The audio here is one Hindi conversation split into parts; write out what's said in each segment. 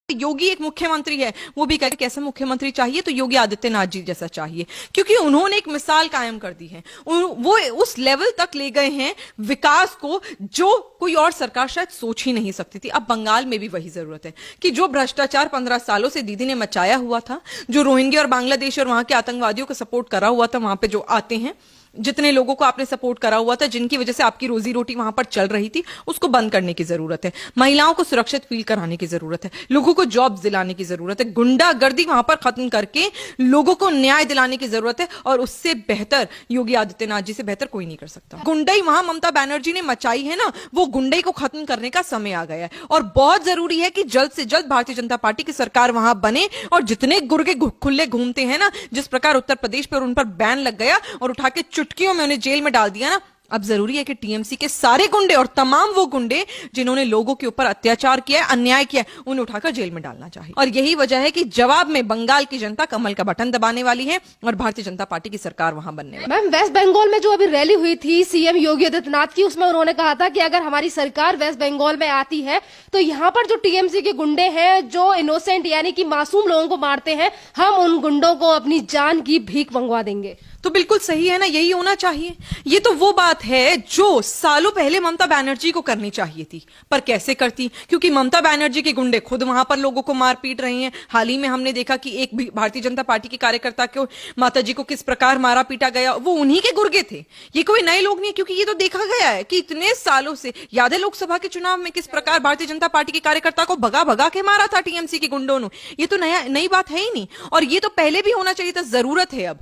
योगी एक मुख्यमंत्री है, वो भी कहते कैसे मुख्यमंत्री चाहिए तो योगी आदित्यनाथ जी जैसा चाहिए, क्योंकि उन्होंने एक मिसाल कायम कर दी है। वो उस लेवल तक ले गए हैं विकास को जो कोई और सरकार शायद सोच ही नहीं सकती थी। अब बंगाल में भी वही जरूरत है कि जो भ्रष्टाचार 15 सालों से दीदी ने मचाया हुआ था, जो रोहिंग्या और बांग्लादेश और वहां के आतंकवादियों को सपोर्ट करा हुआ था, वहां पे जो आते हैं, जितने लोगों को आपने सपोर्ट करा हुआ था, जिनकी वजह से आपकी रोजी रोटी वहां पर चल रही थी, उसको बंद करने की जरूरत है। महिलाओं को सुरक्षित फील कराने की जरूरत है, लोगों को जॉब्स दिलाने की जरूरत है, गुंडागर्दी वहां पर खत्म करके लोगों को न्याय दिलाने की जरूरत है। और उससे बेहतर योगी आदित्यनाथ जी से बेहतर कोई नहीं कर सकता। गुंडई वहां ममता बनर्जी ने मचाई है ना, वो गुंडई को खत्म करने का समय आ गया है। और बहुत जरूरी है कि जल्द से जल्द भारतीय जनता पार्टी की सरकार वहां बने और जितने गुर्गे खुले घूमते हैं ना, जिस प्रकार उत्तर प्रदेश पर उन पर बैन लग गया और उठा के चुटकियों में उन्हें जेल में डाल दिया ना, अब जरूरी है कि टीएमसी के सारे गुंडे और तमाम वो गुंडे जिन्होंने लोगों के ऊपर अत्याचार किया है, अन्याय किया है, उन्हें उठाकर जेल में डालना चाहिए। और यही वजह है कि जवाब में बंगाल की जनता कमल का बटन दबाने वाली है और भारतीय जनता पार्टी की सरकार वहां बनने वाली है। मैम, वेस्ट बंगाल में जो अभी रैली हुई थी सीएम योगी आदित्यनाथ की, उसमें उन्होंने कहा था कि अगर हमारी सरकार वेस्ट बंगाल में आती है तो यहाँ पर जो टीएमसी के गुंडे हैं, जो इनोसेंट यानी कि मासूम लोगों को मारते हैं, हम उन गुंडों को अपनी जान की भीख मंगवा देंगे। तो बिल्कुल सही है ना, यही होना चाहिए। ये तो वो बात है जो सालों पहले ममता बनर्जी को करनी चाहिए थी, पर कैसे करती, क्योंकि ममता बनर्जी के गुंडे खुद वहां पर लोगों को मार पीट रहे हैं। हाल ही में हमने देखा कि एक भारतीय जनता पार्टी के कार्यकर्ता को, माताजी को किस प्रकार मारा पीटा गया, वो उन्हीं के गुर्गे थे। ये कोई नए लोग नहीं है, क्योंकि ये तो देखा गया है कि इतने सालों से, याद है लोकसभा के चुनाव में किस प्रकार भारतीय जनता पार्टी के कार्यकर्ता को भगा भगा के मारा था टीएमसी के गुंडों ने। ये तो नई बात है ही नहीं, और ये तो पहले भी होना चाहिए था। जरूरत है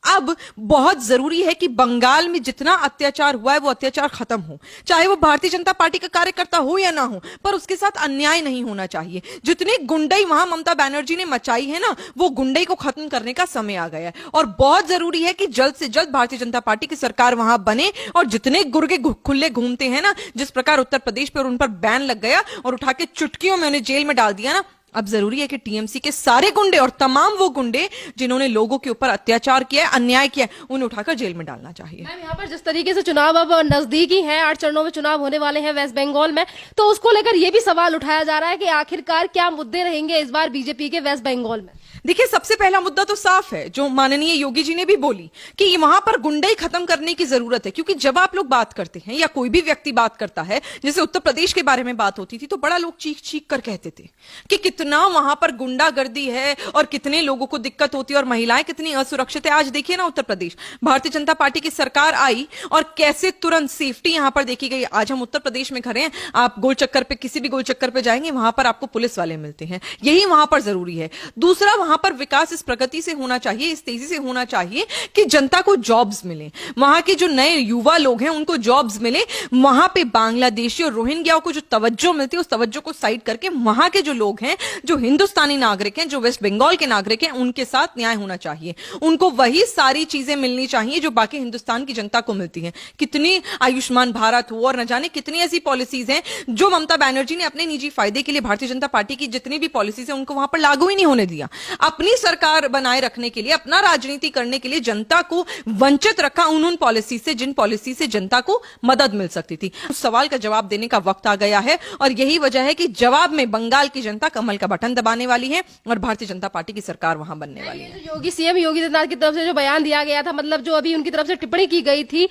अब बहुत जरूरी है कि बंगाल में जितना अत्याचार हुआ है वो अत्याचार खत्म हो, चाहे वो भारतीय जनता पार्टी का कार्यकर्ता हो या ना हो, पर उसके साथ अन्याय नहीं होना चाहिए। जितनी गुंडई वहां ममता बनर्जी ने मचाई है ना, वो गुंडई को खत्म करने का समय आ गया है। और बहुत जरूरी है कि जल्द से जल्द भारतीय जनता पार्टी की सरकार वहां बने और जितने गुर्गे खुले घूमते हैं ना, जिस प्रकार उत्तर प्रदेश पर उन पर बैन लग गया और उठा के चुटकियों में उन्हें जेल में डाल दिया ना, अब जरूरी है कि टीएमसी के सारे गुंडे और तमाम वो गुंडे जिन्होंने लोगों के ऊपर अत्याचार किया है, अन्याय किया है, उन्हें उठाकर जेल में डालना चाहिए। मैम, यहाँ पर जिस तरीके से चुनाव अब नजदीकी हैं, 8 चरणों में चुनाव होने वाले हैं वेस्ट बंगाल में, तो उसको लेकर यह भी सवाल उठाया जा रहा है कि आखिरकार क्या मुद्दे रहेंगे इस बार बीजेपी के वेस्ट बंगाल में। देखिए, सबसे पहला मुद्दा तो साफ है, जो माननीय योगी जी ने भी बोली कि वहां पर गुंडई खत्म करने की जरूरत है। क्योंकि जब आप लोग बात करते हैं या कोई भी व्यक्ति बात करता है, जैसे उत्तर प्रदेश के बारे में बात होती थी, तो बड़ा लोग चीख चीख कर कहते थे कि कितना वहां पर गुंडागर्दी है और कितने लोगों को दिक्कत होती है और महिलाएं कितनी असुरक्षित है। आज देखिए ना, उत्तर प्रदेश भारतीय जनता पार्टी की सरकार आई और कैसे तुरंत सेफ्टी यहां पर देखी गई। आज हम उत्तर प्रदेश में खड़े हैं, आप गोल चक्कर पे, किसी भी गोल चक्कर पे जाएंगे, वहां पर आपको पुलिस वाले मिलते हैं। यही वहां पर जरूरी है। दूसरा, वहां पर विकास इस प्रगति से होना चाहिए, इस तेजी से होना चाहिए कि जनता को जॉब्स मिले, वहां के जो नए युवा लोग हैं उनको जॉब्स मिले। वहां पे बांग्लादेशी और रोहिंग्याओं को जो तवज्जो मिलती है, उस तवज्जो को साइड करके वहां के जो लोग हैं, जो हिंदुस्तानी नागरिक हैं, जो वेस्ट बंगाल के नागरिक हैं, उनके साथ न्याय होना चाहिए। उनको वही सारी चीजें मिलनी चाहिए जो बाकी हिंदुस्तान की जनता को मिलती हैं। कितनी आयुष्मान भारत हो और न जाने कितनी ऐसी पॉलिसीज हैं जो ममता बनर्जी ने अपने निजी फायदे के लिए, भारतीय जनता पार्टी की जितनी भी पॉलिसीज हैं उनको वहां पर लागू ही नहीं होने दिया। अपनी सरकार बनाए रखने के लिए, अपना राजनीति करने के लिए जनता को वंचित रखा उन पॉलिसी से, जिन पॉलिसी से जनता को मदद मिल सकती थी। उस सवाल का जवाब देने का वक्त आ गया है और यही वजह है कि जवाब में बंगाल की जनता कमल का बटन दबाने वाली है और भारतीय जनता पार्टी की सरकार वहां बनने वाली है। योगी सीएम योगी आदित्यनाथ की तरफ से जो बयान दिया गया था, मतलब जो अभी उनकी तरफ से टिप्पणी की गई थी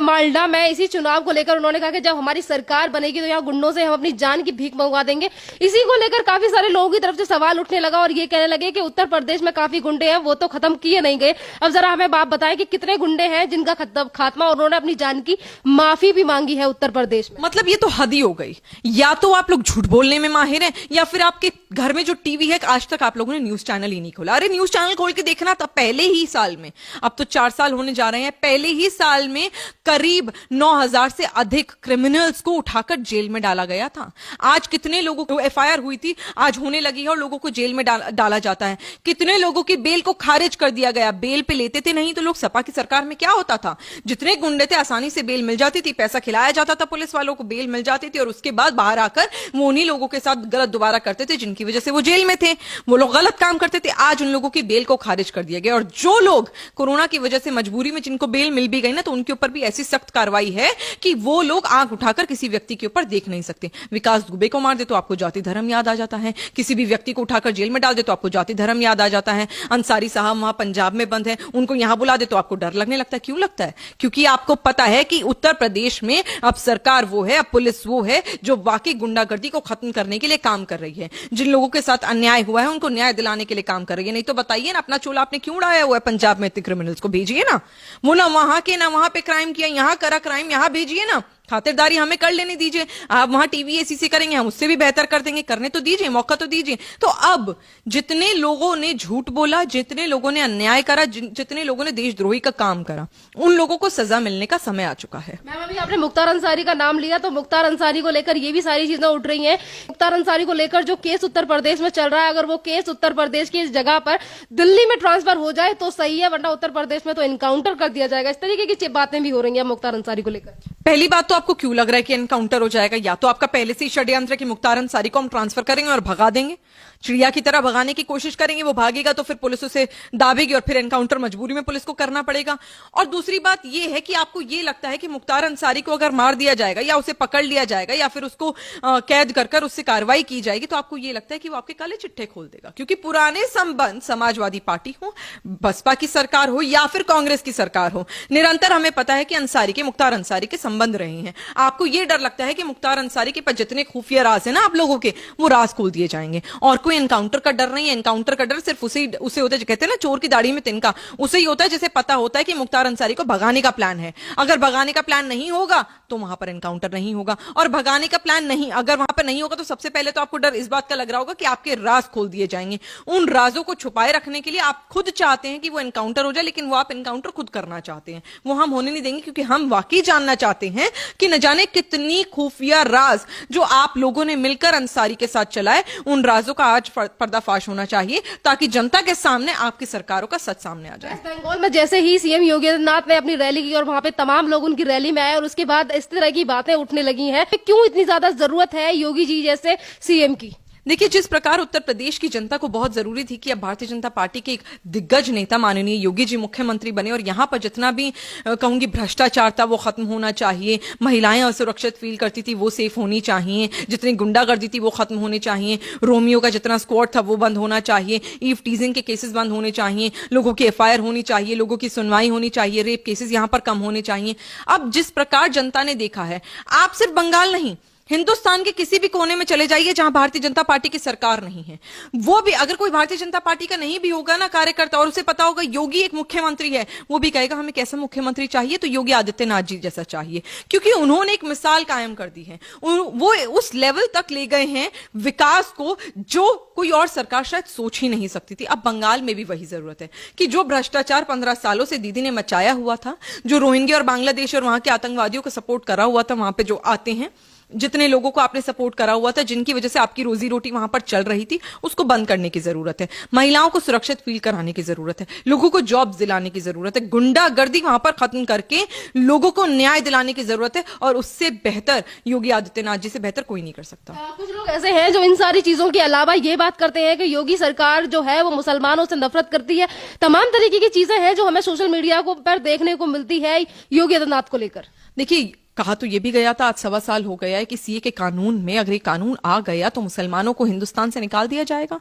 मालडा में इसी चुनाव को लेकर, उन्होंने कहा कि जब हमारी सरकार बनेगी तो यहाँ गुंडों से हम अपनी जान की भीख मंगवा देंगे। इसी को लेकर काफी सारे लोगों की तरफ से सवाल उठने लगा और ये कहने लगे कि उत्तर प्रदेश में काफी गुंडे हैं, वो तो खत्म किए नहीं गए। अब जरा हमें बात बताएं कि कितने गुंडे हैं जिनका खात्मा, और उन्होंने अपनी जान की माफी भी मांगी है उत्तर प्रदेश में। मतलब ये तो हद ही हो गई। या तो आप लोग झूठ बोलने में माहिर हैं, या फिर आपके घर में जो टीवी है, आज तक आप लोगों ने न्यूज चैनल ही नहीं खोला। अरे न्यूज चैनल खोल के देखना था। पहले ही साल में, अब तो 4 साल होने जा रहे हैं, पहले ही साल में करीब 9,000 से अधिक क्रिमिनल्स को उठाकर जेल में डाला गया था। आज कितने लोगों को एफआईआर हुई थी, आज होने लगी है और लोगों को जेल में डाला जाता है। कितने लोगों की बेल को खारिज कर दिया गया, बेल पे लेते थे। नहीं तो लोग, सपा की सरकार में क्या होता था, जितने गुंडे थे आसानी से बेल मिल जाती थी, पैसा खिलाया जाता था पुलिस वालों को, बेल मिल जाती थी और उसके बाद बाहर आकर वो उन्हीं लोगों के साथ गलत दोबारा करते थे जिनके जिनकी वजह से वो जेल में थे, वो लोग गलत काम करते थे, आज उन लोगों की बेल को खारिज कर दिया गया। और जो लोग कोरोना की वजह से मजबूरी में जिनको बेल मिल भी गई ना, तो उनके ऊपर भी ऐसी सख्त कार्रवाई है कि वो लोग आंख उठाकर किसी व्यक्ति के ऊपर देख नहीं सकते। विकास दुबे को मार दे तो आपको जाति धर्म याद आ जाता है, किसी भी व्यक्ति को उठाकर जेल में डाल दे तो आपको जाति धर्म याद आ जाता है। अंसारी साहब वहां पंजाब में बंद है, उनको यहां बुला दे तो आपको डर लगने लगता है। क्यों लगता है? क्योंकि आपको पता है कि उत्तर प्रदेश में अब सरकार वो है, अब पुलिस वो है जो वाकई गुंडागर्दी को खत्म करने के लिए काम कर रही है। जिन लोगों के साथ अन्याय हुआ है उनको न्याय दिलाने के लिए काम कर रही है। नहीं तो बताइए ना, अपना चोला आपने क्यों उड़ाया हुआ है पंजाब में? इतने क्रिमिनल्स को भेजिए ना, वो ना वहां के ना वहां पे क्राइम किया, यहां करा क्राइम, यहां भेजिए ना। खातिरदारी हमें कर लेने दीजिए, आप वहां टीवीएसी से करेंगे, हम उससे भी बेहतर कर देंगे, करने तो दीजिए, मौका तो दीजिए। तो अब जितने लोगों ने झूठ बोला, जितने लोगों ने अन्याय करा, जितने लोगों ने देशद्रोही का काम करा, उन लोगों को सजा मिलने का समय आ चुका है। मैम अभी आपने मुख्तार अंसारी का नाम लिया, तो मुख्तार अंसारी को लेकर ये भी सारी चीजें उठ रही हैं। मुख्तार अंसारी को लेकर जो केस उत्तर प्रदेश में चल रहा है, अगर वो केस उत्तर प्रदेश की इस जगह पर दिल्ली में ट्रांसफर हो जाए तो सही है, वरना उत्तर प्रदेश में तो इनकाउंटर कर दिया जाएगा। इस तरीके की बातें भी हो रही है मुख्तार अंसारी को लेकर। पहली बात तो आपको क्यों लग रहा है कि एनकाउंटर हो जाएगा? या तो आपका पहले से ही षड्यंत्र कि मुख्तार अंसारी को हम ट्रांसफर करेंगे और भगा देंगे, चिड़िया की तरह भगाने की कोशिश करेंगे, वो भागेगा तो फिर पुलिस उसे दाबेगी और फिर एनकाउंटर मजबूरी में पुलिस को करना पड़ेगा। और दूसरी बात यह है कि आपको यह लगता है कि मुख्तार अंसारी को अगर मार दिया जाएगा या उसे पकड़ लिया जाएगा या फिर उसको कैद कर उससे कार्रवाई की जाएगी तो आपको यह लगता है कि वो आपके काले चिट्ठे खोल देगा। क्योंकि पुराने संबंध समाजवादी पार्टी हो, बसपा की सरकार हो या फिर कांग्रेस की सरकार हो, निरंतर हमें पता है कि अंसारी के, मुख्तार अंसारी के संबंध रहे हैं। आपको यह डर लगता है कि मुख्तार अंसारी के पास जितने खुफिया राज है ना आप लोगों के, वो राज खोल दिए जाएंगे। और कोई एनकाउंटर का डर नहीं है। एनकाउंटर का डर सिर्फ उसे होता है जो कहते हैं ना चोर की दाढ़ी में तिनका, उसे ही होता है जिसे पता होता है कि मुख्तार अंसारी को भगाने का प्लान है। अगर भगाने का प्लान नहीं होगा तो वहां पर एनकाउंटर नहीं होगा, और भगाने का प्लान नहीं अगर वहां पर नहीं होगा तो सबसे पहले तो आपको डर इस बात का लग रहा होगा कि आपके राज खोल दिए जाएंगे। उन राजों को छुपाए रखने के लिए आप खुद चाहते हैं कि वो एनकाउंटर हो जाए, लेकिन वो आप एनकाउंटर खुद करना चाहते हैं, वो हम होने नहीं देंगे। क्योंकि हम वाकई जानना चाहते हैं कि न जाने कितनी खुफिया राज जो आप लोगों ने मिलकर अंसारी के साथ चलाए, उन राजों का आज पर्दाफाश होना चाहिए ताकि जनता के सामने आपकी सरकारों का सच सामने आ जाए। वेस्ट बंगाल में जैसे ही सीएम योगी आदित्यनाथ ने अपनी रैली की और वहां पे तमाम लोग उनकी रैली में आए और उसके बाद इस तरह की बातें उठने लगी हैं, क्यों इतनी ज्यादा जरूरत है योगी जी जैसे सीएम की? देखिए, जिस प्रकार उत्तर प्रदेश की जनता को बहुत जरूरी थी कि अब भारतीय जनता पार्टी के एक दिग्गज नेता माननीय योगी जी मुख्यमंत्री बने और यहां पर जितना भी कहूंगी भ्रष्टाचार था वो खत्म होना चाहिए, महिलाएं असुरक्षित फील करती थी वो सेफ होनी चाहिए, जितनी गुंडागर्दी थी वो खत्म होनी चाहिए, रोमियो का जितना स्क्वाड था वो बंद होना चाहिए, ईव टीजिंग के केसेस बंद होने चाहिए, लोगों की एफआईआर होनी चाहिए, लोगों की सुनवाई होनी चाहिए, रेप केसेस यहां पर कम होने चाहिए। अब जिस प्रकार जनता ने देखा है, आप सिर्फ बंगाल नहीं, हिंदुस्तान के किसी भी कोने में चले जाइए जहां भारतीय जनता पार्टी की सरकार नहीं है, वो भी अगर कोई भारतीय जनता पार्टी का नहीं भी होगा ना कार्यकर्ता और उसे पता होगा योगी एक मुख्यमंत्री है, वो भी कहेगा हमें कैसा मुख्यमंत्री चाहिए, तो योगी आदित्यनाथ जी जैसा चाहिए। क्योंकि उन्होंने एक मिसाल कायम कर दी है, वो उस लेवल तक ले गए हैं विकास को जो कोई और सरकार शायद सोच ही नहीं सकती थी। अब बंगाल में भी वही जरूरत है कि जो भ्रष्टाचार 15 सालों से दीदी ने मचाया हुआ था, जो रोहिंग्या और बांग्लादेश और वहां के आतंकवादियों को सपोर्ट करा हुआ था, वहां पे जो आते हैं, जितने लोगों को आपने सपोर्ट करा हुआ था, जिनकी वजह से आपकी रोजी रोटी वहां पर चल रही थी, उसको बंद करने की जरूरत है। महिलाओं को सुरक्षित फील कराने की जरूरत है, लोगों को जॉब दिलाने की जरूरत है, गुंडागर्दी वहां पर खत्म करके लोगों को न्याय दिलाने की जरूरत है, और उससे बेहतर योगी आदित्यनाथ जी से बेहतर कोई नहीं कर सकता। कुछ लोग ऐसे हैं जो इन सारी चीजों के अलावा ये बात करते हैं कि योगी सरकार जो है वो मुसलमानों से नफरत करती है। तमाम तरीके की चीजें हैं जो हमें सोशल मीडिया को पर देखने को मिलती है योगी आदित्यनाथ को लेकर। देखिए, कहा तो ये भी गया था, आज 1.25 साल हो गया है कि सीए के कानून में अगर ये कानून आ गया तो मुसलमानों को हिंदुस्तान से निकाल दिया जाएगा,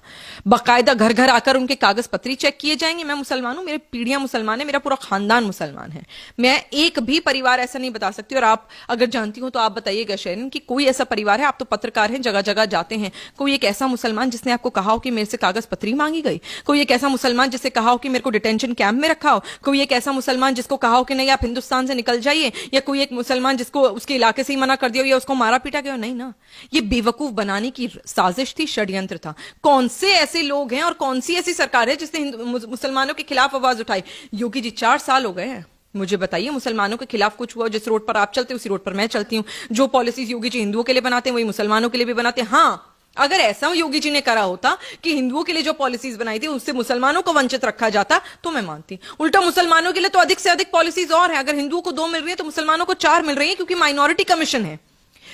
बाकायदा घर घर आकर उनके कागज पत्री चेक किए जाएंगे। मैं मुसलमान हूं, मेरे पीढ़ियां मुसलमान है, मेरा पूरा खानदान मुसलमान है, मैं एक भी परिवार ऐसा नहीं बता सकती। और आप अगर जानती हो तो आप बताइएगा शेरन कि कोई ऐसा परिवार है, आप तो पत्रकार हैं, जगह जगह जाते हैं, कोई एक ऐसा मुसलमान जिसने आपको कहा हो कि मेरे से कागज पत्री मांगी गई, कोई एक ऐसा मुसलमान जिससे कहा हो कि मेरे को डिटेंशन कैंप में रखा हो, कोई एक ऐसा मुसलमान जिसको कहा हो कि नहीं आप हिंदुस्तान से निकल जाइए, या कोई एक मुसलमान जिसको उसके इलाके से ही मना कर दिया या उसको मारा पीटा गया? नहीं ना, ये बेवकूफ बनाने की साजिश थी, षड्यंत्र था। कौन से ऐसे लोग हैं और कौन सी ऐसी सरकार है जिसने मुसलमानों के खिलाफ आवाज उठाई? योगी जी 4 साल हो गए हैं, मुझे बताइए मुसलमानों के खिलाफ कुछ हुआ? जिस रोड पर आप चलते उसी रोड पर मैं चलती हूं। जो पॉलिसीज योगी जी हिंदुओं के लिए बनाते हैं वही मुसलमानों के लिए भी बनाते हैं। हाँ, अगर ऐसा योगी जी ने करा होता कि हिंदुओं के लिए जो पॉलिसीज बनाई थी उससे मुसलमानों को वंचित रखा जाता तो मैं मानती। उल्टा मुसलमानों के लिए तो अधिक से अधिक पॉलिसीज और है। अगर हिंदुओं को 2 मिल रही है तो मुसलमानों को 4 मिल रही है, क्योंकि माइनॉरिटी कमीशन है,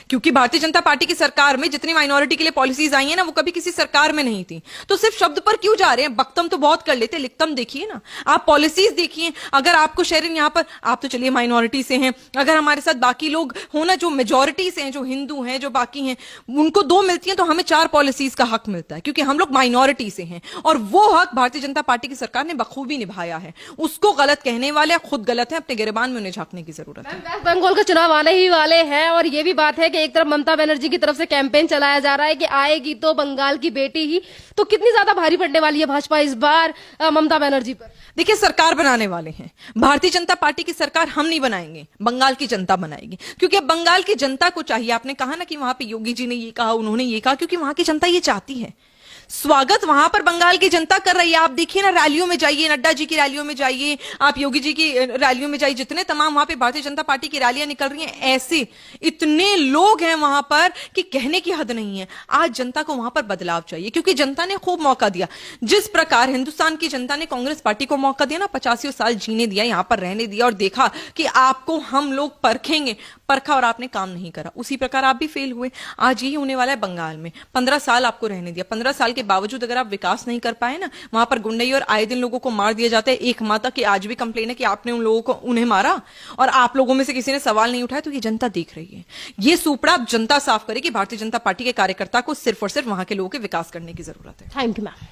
क्योंकि भारतीय जनता पार्टी की सरकार में जितनी माइनॉरिटी के लिए पॉलिसीज आई है ना, वो कभी किसी सरकार में नहीं थी। तो सिर्फ शब्द पर क्यों जा रहे हैं? बकतम तो बहुत कर लेते, लिखतम देखिए ना, आप पॉलिसीज देखिए। अगर आपको शेरिन यहाँ पर, आप तो चलिए माइनॉरिटी से हैं, अगर हमारे साथ बाकी लोग हो ना जो मेजोरिटी से हैं, जो हिंदू हैं, जो बाकी हैं, उनको 2 मिलती हैं तो हमें 4 पॉलिसीज का हक मिलता है, क्योंकि हम लोग माइनॉरिटी से हैं। और वो हक भारतीय जनता पार्टी की सरकार ने बखूबी निभाया है। उसको गलत कहने वाले खुद गलत है, अपने गिरबान में उन्हें झांकने की जरूरत है। वेस्ट बंगाल का चुनाव आने ही वाले हैं और ये भी बात है कि एक तरफ ममता बनर्जी की तरफ से कैंपेन चलाया जा रहा है कि आएगी तो बंगाल की बेटी ही, तो कितनी ज्यादा भारी पड़ने वाली है भाजपा इस बार ममता बनर्जी पर? देखिए, सरकार बनाने वाले हैं भारतीय जनता पार्टी की सरकार, हम नहीं बनाएंगे, बंगाल की जनता बनाएगी। क्योंकि अब बंगाल की जनता को चाहिए, आपने कहा ना कि वहां पे योगी जी ने ये कहा, उन्होंने ये कहा, क्योंकि वहां की जनता ये चाहती है। स्वागत वहां पर बंगाल की जनता कर रही है। आप देखिए ना, रैलियों में जाइए, नड्डा जी की रैलियों में जाइए, आप योगी जी की रैलियों में जाइए, जितने तमाम वहां पे भारतीय जनता पार्टी की रैलियां निकल रही हैं, ऐसे इतने लोग हैं वहां पर कि कहने की हद नहीं है। आज जनता को वहां पर बदलाव चाहिए, क्योंकि जनता ने खूब मौका दिया। जिस प्रकार हिंदुस्तान की जनता ने कांग्रेस पार्टी को मौका दिया ना, 85 साल जीने दिया, यहां पर रहने दिया और देखा कि आपको हम लोग परखेंगे, परखा और आपने काम नहीं करा, उसी प्रकार आप भी फेल हुए। आज यही होने वाला है बंगाल में। 15 साल आपको रहने दिया, 15 साल के बावजूद अगर आप विकास नहीं कर पाए ना, वहां पर गुंडई और आए दिन लोगों को मार दिया जाता है। एक माता की आज भी कंप्लेन है कि आपने उन लोगों को उन्हें मारा और आप लोगों में से किसी ने सवाल नहीं उठाया। तो ये जनता देख रही है। ये सुपड़ा अब जनता साफ करे कि भारतीय जनता पार्टी के कार्यकर्ता को सिर्फ और सिर्फ वहां के लोगों के विकास करने की जरूरत है। Thank you ma'am.